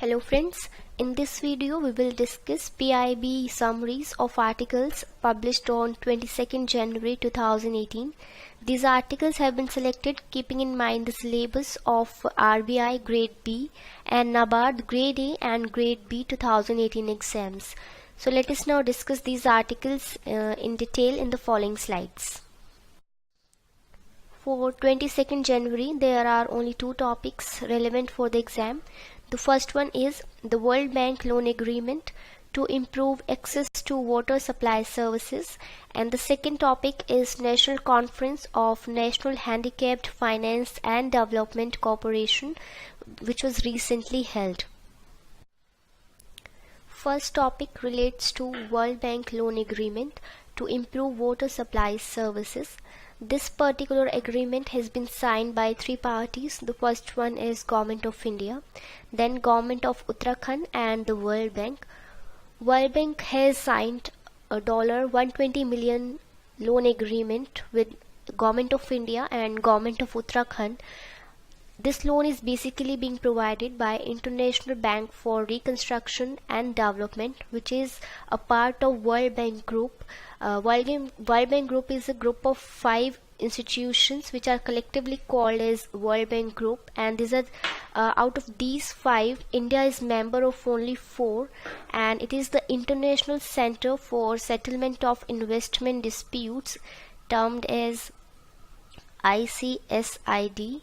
Hello friends, in this video we will discuss PIB summaries of articles published on 22nd January 2018. These articles have been selected keeping in mind the syllabus of RBI Grade B and NABARD Grade A and Grade B 2018 exams. So let us now discuss these articles in detail in the following slides. For 22nd January, there are only two topics relevant for the exam. The first one is the World Bank Loan Agreement to improve access to water supply services, and the second topic is National Conference of National Handicapped Finance and Development Corporation, which was recently held. First topic relates to World Bank Loan Agreement to improve water supply services. This particular agreement has been signed by three parties. The first one is Government of India, then Government of Uttarakhand and the World Bank. World Bank has signed a $120 million loan agreement with Government of India and Government of Uttarakhand. This loan is basically being provided by International Bank for Reconstruction and Development, which is a part of World Bank Group. World Bank Group is a group of 5 institutions which are collectively called as World Bank Group, and these are out of these 5, India is member of only 4, and it is the International Center for Settlement of Investment Disputes, termed as ICSID,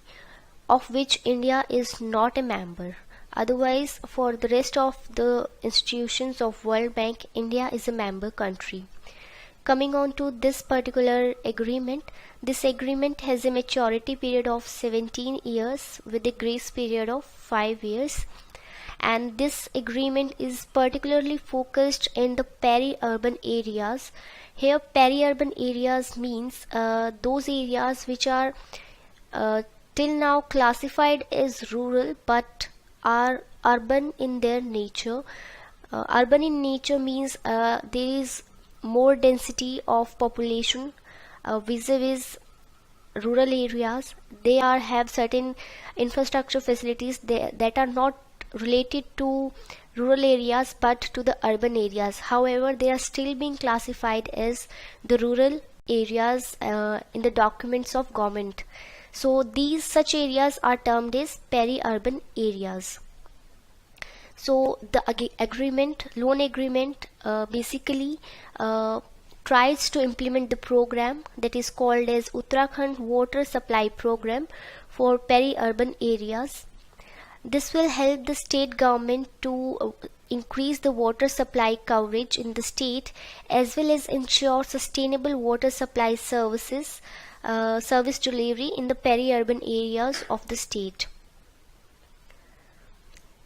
of which India is not a member. Otherwise, for the rest of the institutions of World Bank, India is a member country. Coming on to this particular agreement, this agreement has a maturity period of 17 years with a grace period of 5 years, and this agreement is particularly focused in the peri-urban areas. Here peri-urban areas means those areas which are till now classified as rural but are urban in their nature. Urban in nature means there is more density of population vis-a-vis rural areas. They have certain infrastructure facilities that are not related to rural areas but to the urban areas. However, they are still being classified as the rural areas in the documents of government. So these such areas are termed as peri-urban areas. So the loan agreement basically tries to implement the program that is called as Uttarakhand Water Supply Program for peri-urban areas. This will help the state government to increase the water supply coverage in the state, as well as ensure sustainable water supply service delivery in the peri-urban areas of the state.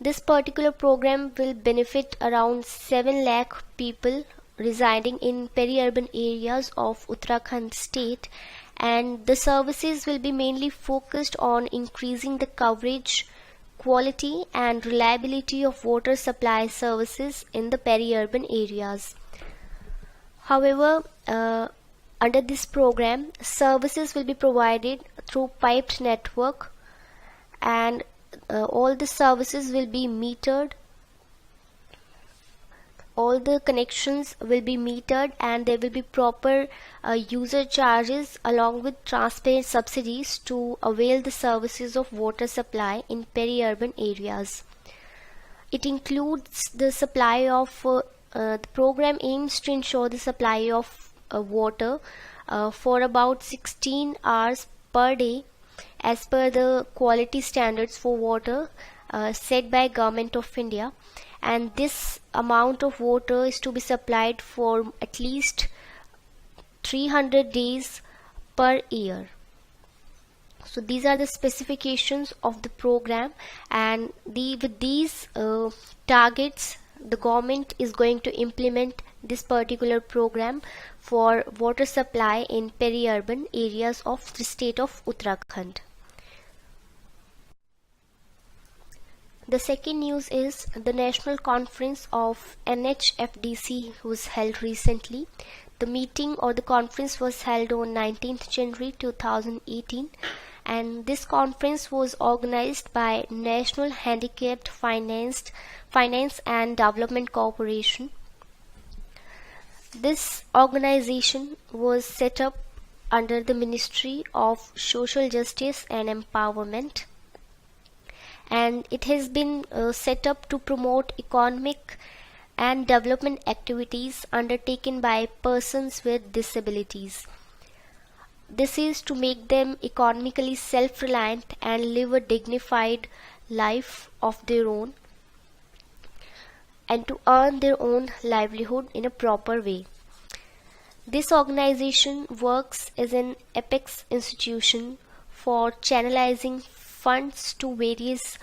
This particular program will benefit around 7 lakh people residing in peri-urban areas of Uttarakhand state, and the services will be mainly focused on increasing the coverage, quality and reliability of water supply services in the peri-urban areas. However, under this program, services will be provided through piped network, and all the services will be metered. All the connections will be metered, and there will be proper user charges along with transparent subsidies to avail the services of water supply in peri-urban areas. It includes the supply of the program aims to ensure the supply of water for about 16 hours per day as per the quality standards for water set by Government of India, and this amount of water is to be supplied for at least 300 days per year. So these are the specifications of the program, and with these targets, the government is going to implement this particular program for water supply in peri-urban areas of the state of Uttarakhand. The second news is the National Conference of NHFDC was held recently. The meeting or the conference was held on 19th January 2018, and this conference was organized by National Handicapped Finance and Development Corporation. This organization was set up under the Ministry of Social Justice and Empowerment, and it has been set up to promote economic and development activities undertaken by persons with disabilities. This is to make them economically self-reliant and live a dignified life of their own, and to earn their own livelihood in a proper way. This organization works as an apex institution for channelizing funds to various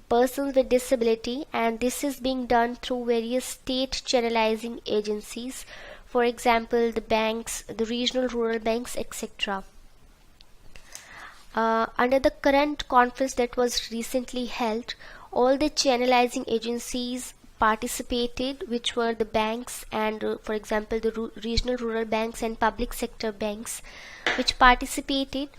persons with disability, and this is being done through various state channelizing agencies, for example the banks, the regional rural banks, etc. Under the current conference that was recently held, all the channelizing agencies participated, which were the banks and for example the regional rural banks and public sector banks, which participated.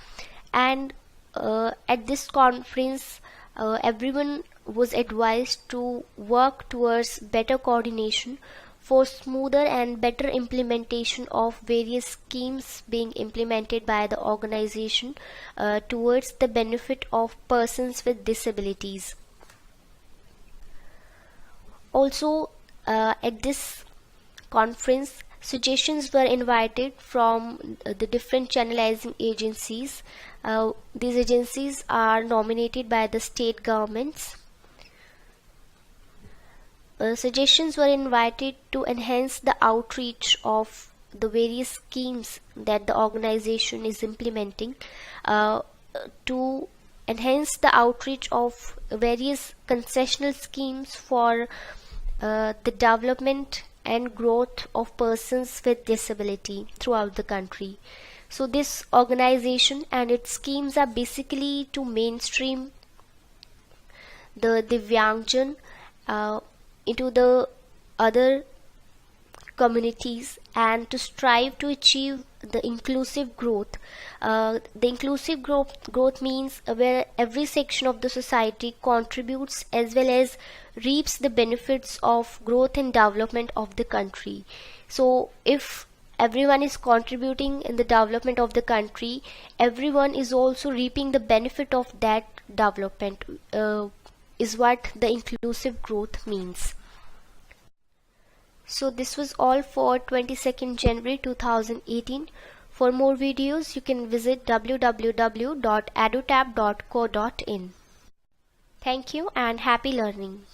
And at this conference everyone was advised to work towards better coordination for smoother and better implementation of various schemes being implemented by the organization towards the benefit of persons with disabilities. Also, at this conference, suggestions were invited from the different channelizing agencies. These agencies are nominated by the state governments. Suggestions were invited to enhance the outreach of the various schemes that the organization is implementing, to enhance the outreach of various concessional schemes for the development and growth of persons with disability throughout the country. So this organization and its schemes are basically to mainstream the Divyangjan into the other communities and to strive to achieve the inclusive growth. The inclusive growth means where every section of the society contributes as well as reaps the benefits of growth and development of the country. So if everyone is contributing in the development of the country, everyone is also reaping the benefit of that development, is what the inclusive growth means. So this was all for 22nd January 2018. For more videos, you can visit www.edutab.co.in. Thank you and happy learning.